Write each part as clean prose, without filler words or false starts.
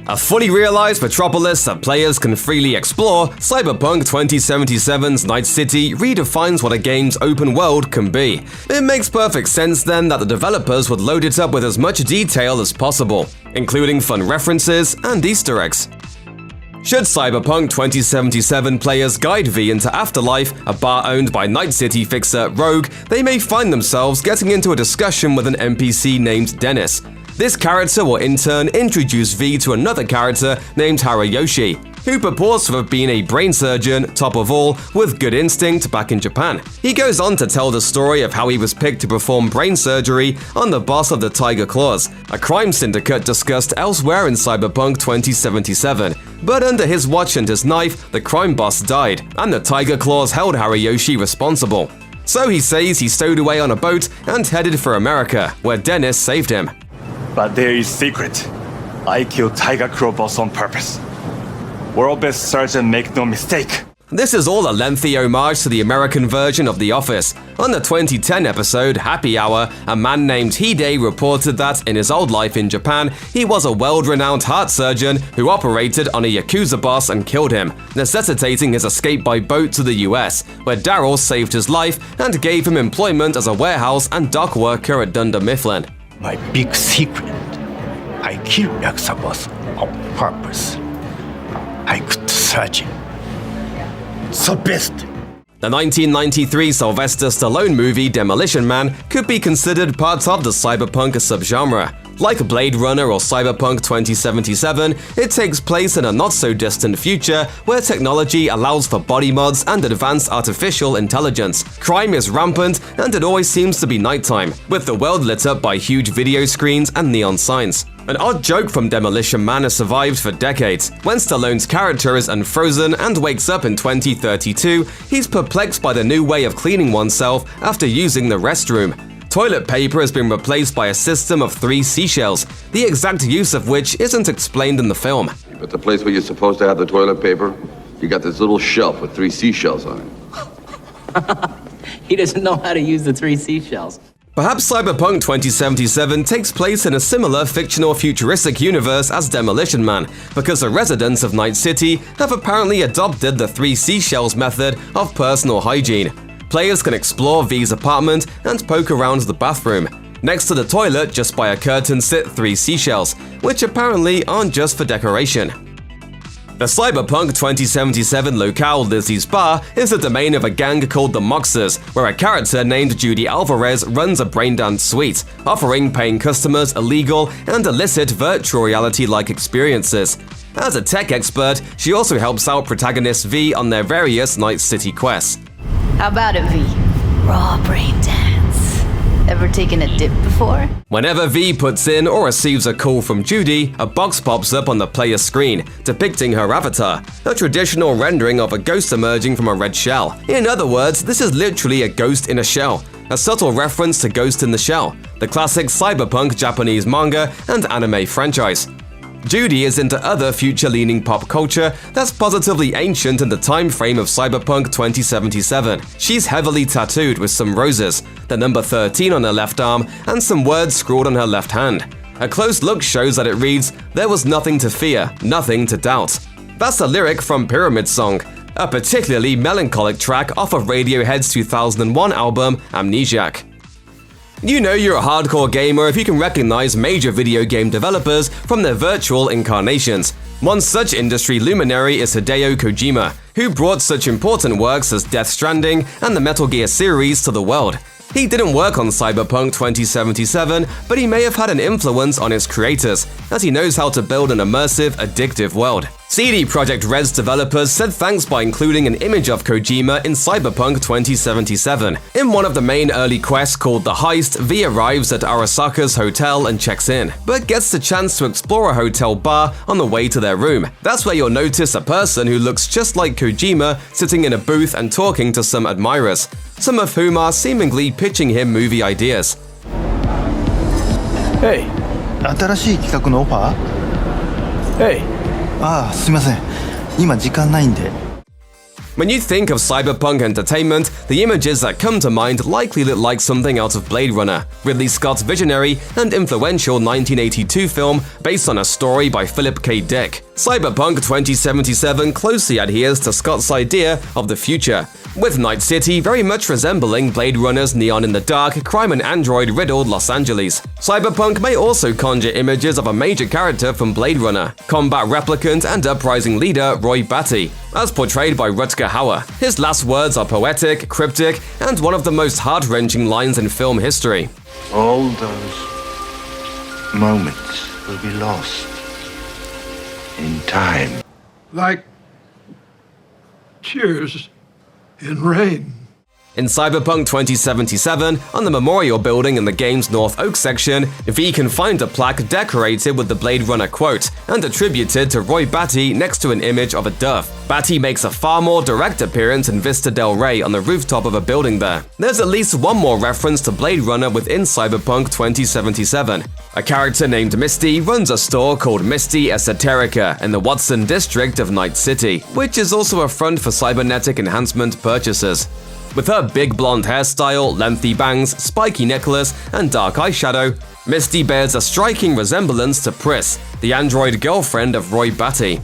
A fully realized metropolis that players can freely explore, Cyberpunk 2077's Night City redefines what a game's open world can be. It makes perfect sense then that the developers would load it up with as much detail as possible, including fun references and Easter eggs. Should Cyberpunk 2077 players guide V into Afterlife, a bar owned by Night City fixer Rogue, they may find themselves getting into a discussion with an NPC named Dennis. This character will in turn introduce V to another character named Harayoshi, who purports to have been a brain surgeon, top of all, with good instinct back in Japan. He goes on to tell the story of how he was picked to perform brain surgery on the boss of the Tiger Claws, a crime syndicate discussed elsewhere in Cyberpunk 2077. But under his watch and his knife, the crime boss died, and the Tiger Claws held Harayoshi responsible. So he says he stowed away on a boat and headed for America, where Dennis saved him. But there is secret. I killed Tiger Claw boss on purpose. World best surgeon, make no mistake. This is all a lengthy homage to the American version of The Office. On the 2010 episode Happy Hour, a man named Hide reported that in his old life in Japan, he was a world-renowned heart surgeon who operated on a Yakuza boss and killed him, necessitating his escape by boat to the US, where Daryl saved his life and gave him employment as a warehouse and dock worker at Dunder Mifflin. My big secret. I killed Yakuza boss on purpose. I could search him. The best. The 1993 Sylvester Stallone movie Demolition Man could be considered part of the cyberpunk subgenre. Like Blade Runner or Cyberpunk 2077, it takes place in a not-so-distant future where technology allows for body mods and advanced artificial intelligence. Crime is rampant, and it always seems to be nighttime, with the world lit up by huge video screens and neon signs. An odd joke from Demolition Man has survived for decades. When Stallone's character is unfrozen and wakes up in 2032, he's perplexed by the new way of cleaning oneself after using the restroom. Toilet paper has been replaced by a system of 3 seashells, the exact use of which isn't explained in the film. But the place where you're supposed to have the toilet paper, you got this little shelf with 3 seashells on it. He doesn't know how to use the 3 seashells. Perhaps Cyberpunk 2077 takes place in a similar fictional futuristic universe as Demolition Man, because the residents of Night City have apparently adopted the 3 seashells method of personal hygiene. Players can explore V's apartment and poke around the bathroom. Next to the toilet, just by a curtain, sit 3 seashells, which apparently aren't just for decoration. The Cyberpunk 2077 locale Lizzie's Bar is the domain of a gang called the Moxers, where a character named Judy Alvarez runs a braindance suite, offering paying customers illegal and illicit virtual reality-like experiences. As a tech expert, she also helps out protagonist V on their various Night City quests. How about it, V? Raw brain dance. Ever taken a dip before? Whenever V puts in or receives a call from Judy, a box pops up on the player's screen, depicting her avatar, a traditional rendering of a ghost emerging from a red shell. In other words, this is literally a ghost in a shell, a subtle reference to Ghost in the Shell, the classic cyberpunk Japanese manga and anime franchise. Judy is into other future-leaning pop culture that's positively ancient in the time frame of Cyberpunk 2077. She's heavily tattooed with some roses, the number 13 on her left arm, and some words scrawled on her left hand. A close look shows that it reads, "There was nothing to fear, nothing to doubt." That's a lyric from Pyramid Song, a particularly melancholic track off of Radiohead's 2001 album Amnesiac. You know you're a hardcore gamer if you can recognize major video game developers from their virtual incarnations. One such industry luminary is Hideo Kojima, who brought such important works as Death Stranding and the Metal Gear series to the world. He didn't work on Cyberpunk 2077, but he may have had an influence on its creators, as he knows how to build an immersive, addictive world. CD Projekt Red's developers said thanks by including an image of Kojima in Cyberpunk 2077. In one of the main early quests called The Heist, V arrives at Arasaka's hotel and checks in, but gets the chance to explore a hotel bar on the way to their room. That's where you'll notice a person who looks just like Kojima sitting in a booth and talking to some admirers, some of whom are seemingly pitching him movie ideas. Hey. 新しい企画のオファー？ Hey. ああ、すいません。今時間ないんで。When you think of cyberpunk entertainment, the images that come to mind likely look like something out of Blade Runner, Ridley Scott's visionary and influential 1982 film based on a story by Philip K. Dick. Cyberpunk 2077 closely adheres to Scott's idea of the future, with Night City very much resembling Blade Runner's neon-in-the-dark, crime and android-riddled Los Angeles. Cyberpunk may also conjure images of a major character from Blade Runner, combat replicant and uprising leader Roy Batty, as portrayed by Rutger Hauer. His last words are poetic, cryptic, and one of the most heart-wrenching lines in film history. All those moments will be lost in time. Like tears in rain. In Cyberpunk 2077, on the memorial building in the game's North Oak section, V can find a plaque decorated with the Blade Runner quote and attributed to Roy Batty next to an image of a dove. Batty makes a far more direct appearance in Vista del Rey on the rooftop of a building there. There's at least one more reference to Blade Runner within Cyberpunk 2077. A character named Misty runs a store called Misty Esoterica in the Watson district of Night City, which is also a front for cybernetic enhancement purchases. With her big blonde hairstyle, lengthy bangs, spiky necklace, and dark eyeshadow, Misty bears a striking resemblance to Pris, the android girlfriend of Roy Batty.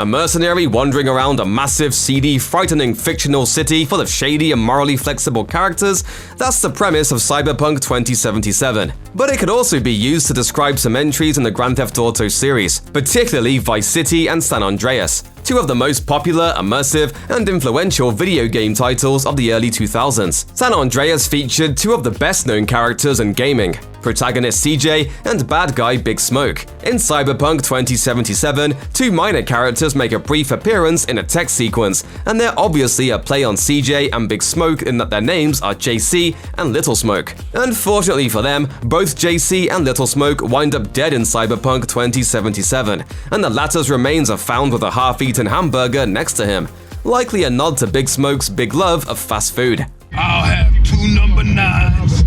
A mercenary wandering around a massive, seedy, frightening fictional city full of shady and morally flexible characters, that's the premise of Cyberpunk 2077. But it could also be used to describe some entries in the Grand Theft Auto series, particularly Vice City and San Andreas, two of the most popular, immersive, and influential video game titles of the early 2000s. San Andreas featured two of the best-known characters in gaming, protagonist CJ and bad guy Big Smoke. In Cyberpunk 2077, two minor characters make a brief appearance in a text sequence, and they're obviously a play on CJ and Big Smoke in that their names are JC and Little Smoke. Unfortunately for them, both JC and Little Smoke wind up dead in Cyberpunk 2077, and the latter's remains are found with a half-eaten hamburger next to him, likely a nod to Big Smoke's big love of fast food. I'll have 2 number 9s,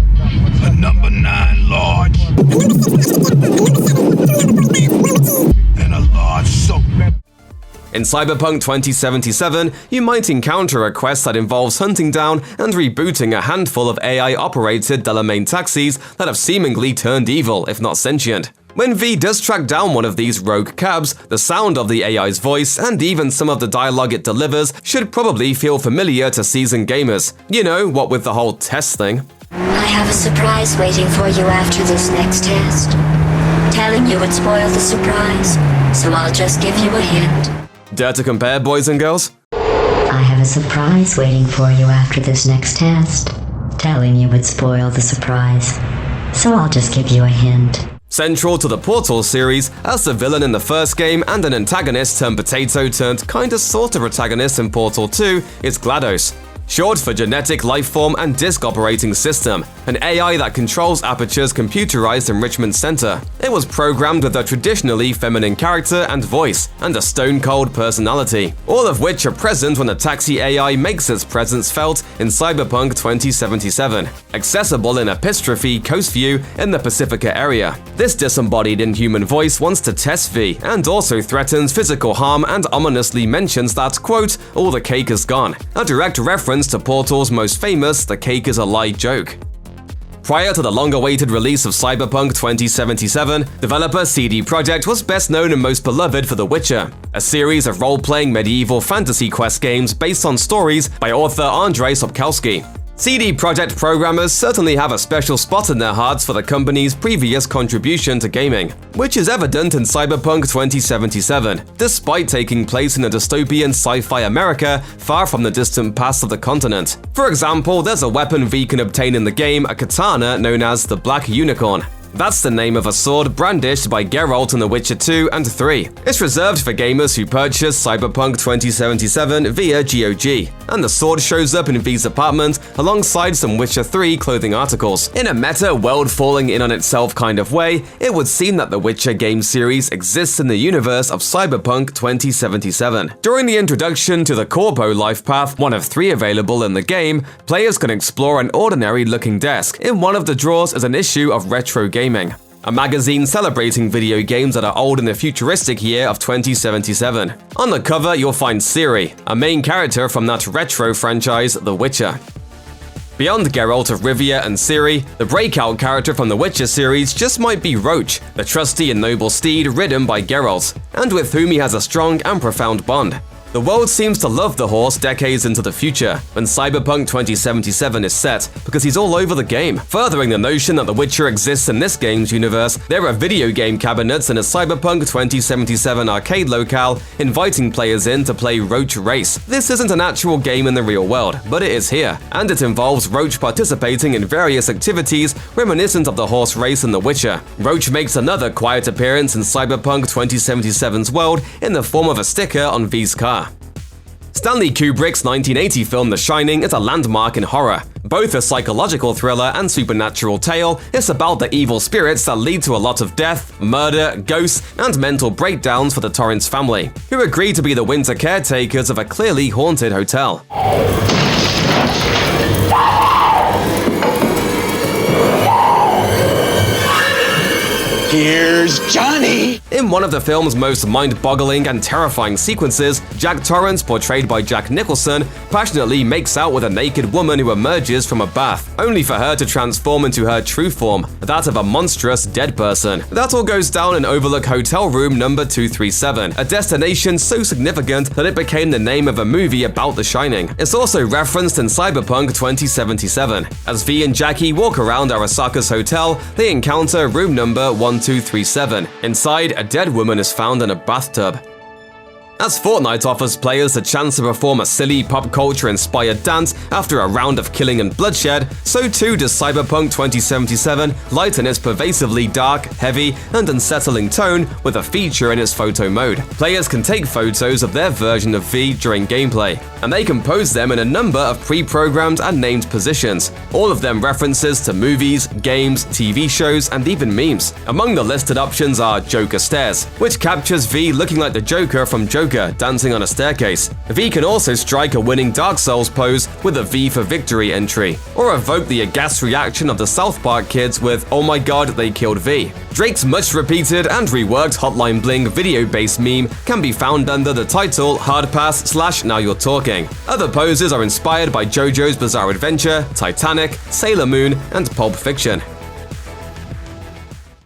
a number 9 large, and a large soap. In Cyberpunk 2077, you might encounter a quest that involves hunting down and rebooting a handful of AI-operated Delamain taxis that have seemingly turned evil, if not sentient. When V does track down one of these rogue cabs, the sound of the AI's voice and even some of the dialogue it delivers should probably feel familiar to seasoned gamers. You know, what with the whole test thing. I have a surprise waiting for you after this next test. Telling you would spoil the surprise, so I'll just give you a hint. Dare to compare, boys and girls? I have a surprise waiting for you after this next test. Telling you would spoil the surprise, so I'll just give you a hint. Central to the Portal series, as the villain in the first game and an antagonist turned potato turned kinda sorta protagonist in Portal 2 is GLaDOS. Short for Genetic Lifeform and Disk Operating System, an AI that controls Aperture's computerized enrichment center. It was programmed with a traditionally feminine character and voice, and a stone-cold personality, all of which are present when the taxi AI makes its presence felt in Cyberpunk 2077, accessible in Epistrophe Coast View in the Pacifica area. This disembodied inhuman voice wants to test V, and also threatens physical harm and ominously mentions that, quote, all the cake is gone, a direct reference to Portal's most famous "the cake is a lie" joke. Prior to the long-awaited release of Cyberpunk 2077, developer CD Projekt was best known and most beloved for The Witcher, a series of role-playing medieval fantasy quest games based on stories by author Andrzej Sapkowski. CD Projekt programmers certainly have a special spot in their hearts for the company's previous contribution to gaming, which is evident in Cyberpunk 2077, despite taking place in a dystopian sci-fi America far from the distant past of the continent. For example, there's a weapon V can obtain in the game, a katana known as the Black Unicorn. That's the name of a sword brandished by Geralt in The Witcher 2 and 3. It's reserved for gamers who purchase Cyberpunk 2077 via GOG, and the sword shows up in V's apartment alongside some Witcher 3 clothing articles. In a meta, world falling in on itself kind of way, it would seem that the Witcher game series exists in the universe of Cyberpunk 2077. During the introduction to the Corpo life path, one of 3 available in the game, players can explore an ordinary-looking desk. In one of the drawers is an issue of Retro Gaming. a magazine celebrating video games that are old in the futuristic year of 2077. On the cover, you'll find Ciri, a main character from that retro franchise, The Witcher. Beyond Geralt of Rivia and Ciri, the breakout character from the Witcher series just might be Roach, the trusty and noble steed ridden by Geralt, and with whom he has a strong and profound bond. The world seems to love the horse decades into the future, when Cyberpunk 2077 is set, because he's all over the game. Furthering the notion that The Witcher exists in this game's universe, there are video game cabinets in a Cyberpunk 2077 arcade locale inviting players in to play Roach Race. This isn't an actual game in the real world, but it is here, and it involves Roach participating in various activities reminiscent of the horse race in The Witcher. Roach makes another quiet appearance in Cyberpunk 2077's world in the form of a sticker on V's car. Stanley Kubrick's 1980 film The Shining is a landmark in horror. Both a psychological thriller and supernatural tale, it's about the evil spirits that lead to a lot of death, murder, ghosts, and mental breakdowns for the Torrance family, who agree to be the winter caretakers of a clearly haunted hotel. Here's Johnny! In one of the film's most mind-boggling and terrifying sequences, Jack Torrance, portrayed by Jack Nicholson, passionately makes out with a naked woman who emerges from a bath, only for her to transform into her true form, that of a monstrous dead person. That all goes down in Overlook Hotel Room number 237, a destination so significant that it became the name of a movie about The Shining. It's also referenced in Cyberpunk 2077. As V and Jackie walk around Arasaka's hotel, they encounter room number 1237. Inside, a dead woman is found in a bathtub. As Fortnite offers players the chance to perform a silly pop culture-inspired dance after a round of killing and bloodshed, so too does Cyberpunk 2077 lighten its pervasively dark, heavy, and unsettling tone with a feature in its photo mode. Players can take photos of their version of V during gameplay, and they can pose them in a number of pre-programmed and named positions, all of them references to movies, games, TV shows, and even memes. Among the listed options are Joker Stares, which captures V looking like the Joker from Joker dancing on a staircase. V can also strike a winning Dark Souls pose with a V for Victory entry, or evoke the aghast reaction of the South Park kids with "Oh my god, they killed V." Drake's much repeated and reworked Hotline Bling video-based meme can be found under the title Hard Pass / Now You're Talking. Other poses are inspired by JoJo's Bizarre Adventure, Titanic, Sailor Moon, and Pulp Fiction.